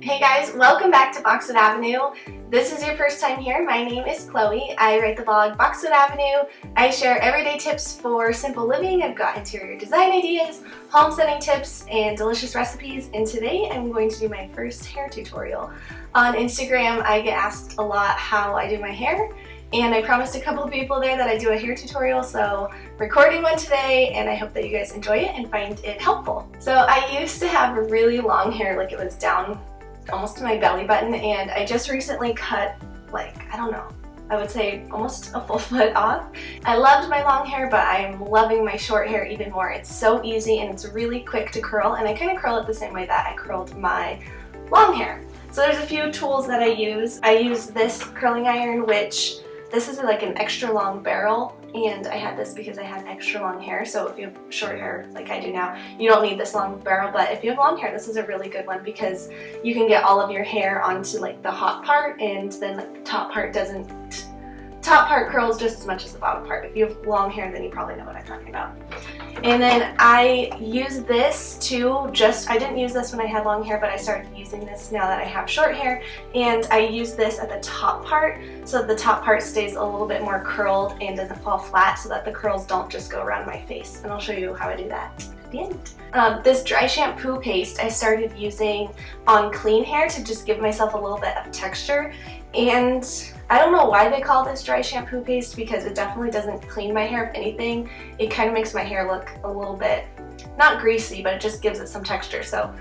Hey guys, welcome back to Boxwood Avenue. This is your first time here. My name is Chloe. I write the blog Boxwood Avenue. I share everyday tips for simple living. I've got interior design ideas, home setting tips, and delicious recipes. And today I'm going to do my first hair tutorial. On Instagram, I get asked a lot how I do my hair. And I promised a couple of people there that I do a hair tutorial, so I'm recording one today, and I hope that you guys enjoy it and find it helpful. So I used to have really long hair, like it was down almost to my belly button, and I just recently cut, I would say almost a full foot off. I loved my long hair, but I'm loving my short hair even more. It's so easy and it's really quick to curl, and I kind of curl it the same way that I curled my long hair. So there's a few tools that I use. I use this curling iron, which this is like an extra long barrel, and I had this because I had extra long hair. So if you have short hair like I do now, you don't need this long barrel, but if you have long hair, this is a really good one because you can get all of your hair onto like the hot part, and then like the top part curls just as much as the bottom part. If you have long hair, then you probably know what I'm talking about. And then I use this to I didn't use this when I had long hair, but I started using this now that I have short hair, and I use this at the top part so that the top part stays a little bit more curled and doesn't fall flat, so that the curls don't just go around my face. And I'll show you how I do that at the end. This dry shampoo paste I started using on clean hair to just give myself a little bit of texture, and I don't know why they call this dry shampoo paste because it definitely doesn't clean my hair. If anything, it kind of makes my hair look a little bit, not greasy, but it just gives it some texture. So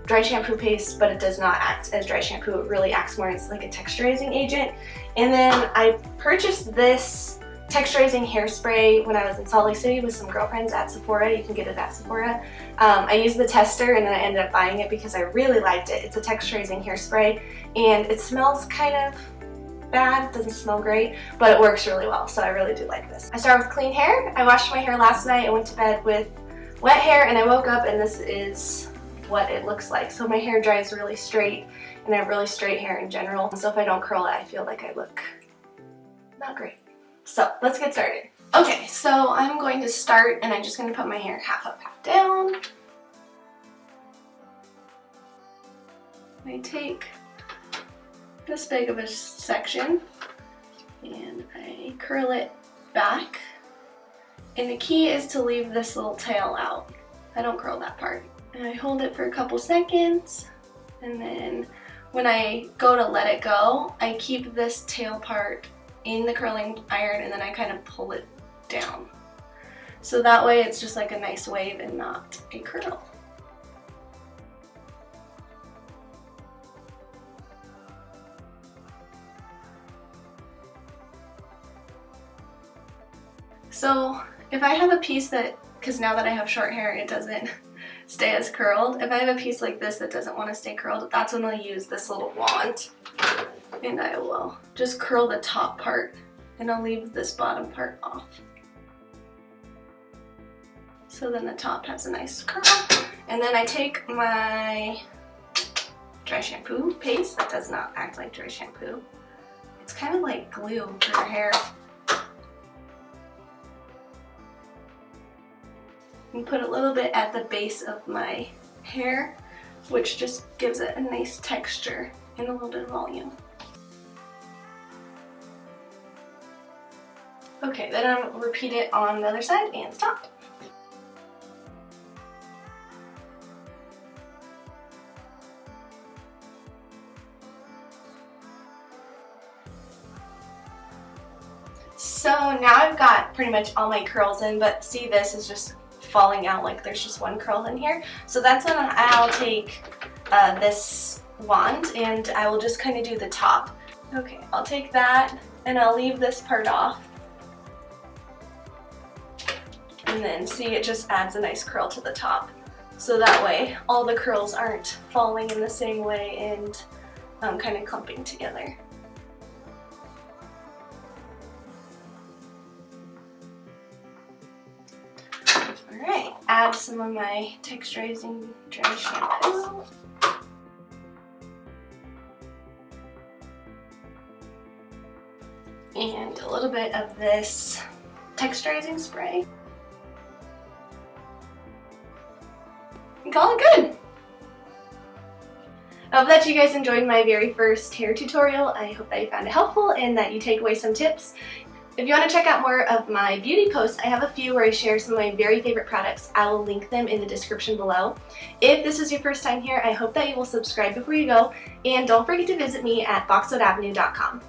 dry shampoo paste, but it does not act as dry shampoo. It really acts more as like a texturizing agent. And then I purchased this texturizing hairspray when I was in Salt Lake City with some girlfriends at Sephora. You can get it at Sephora. I used the tester, and then I ended up buying it because I really liked it. It's a texturizing hairspray, and it smells kind of bad, it doesn't smell great, but it works really well, so I really do like this. I start with clean hair. I washed my hair last night. I went to bed with wet hair, and I woke up and this is what it looks like. So my hair dries really straight, and I have really straight hair in general, so if I don't curl it, I feel like I look not great. So let's get started. Okay, so I'm going to start, and I'm just going to put my hair half up, half down. I take this big of a section and I curl it back, and the key is to leave this little tail out. I don't curl that part, and I hold it for a couple seconds, and then when I go to let it go, I keep this tail part in the curling iron, and then I kind of pull it down, so that way it's just like a nice wave and not a curl. So if I have a piece that, because now that I have short hair it doesn't stay as curled, if I have a piece like this that doesn't want to stay curled, that's when I'll use this little wand, and I will just curl the top part, and I'll leave this bottom part off. So then the top has a nice curl. And then I take my dry shampoo paste that does not act like dry shampoo. It's kind of like glue for your hair. And put a little bit at the base of my hair, which just gives it a nice texture and a little bit of volume. Okay, then I'll repeat it on the other side and stop. So now I've got pretty much all my curls in, but see, this is just falling out, like there's just one curl in here. So that's when I'll take this wand, and I will just kind of do the top. Okay, I'll take that and I'll leave this part off, and then see, it just adds a nice curl to the top, so that way all the curls aren't falling in the same way and kind of clumping together. Alright, add some of my texturizing dry shampoo. And a little bit of this texturizing spray. And call it good! I hope that you guys enjoyed my very first hair tutorial. I hope that you found it helpful and that you take away some tips. If you want to check out more of my beauty posts, I have a few where I share some of my very favorite products. I will link them in the description below. If this is your first time here, I hope that you will subscribe before you go, and don't forget to visit me at boxwoodAvenue.com.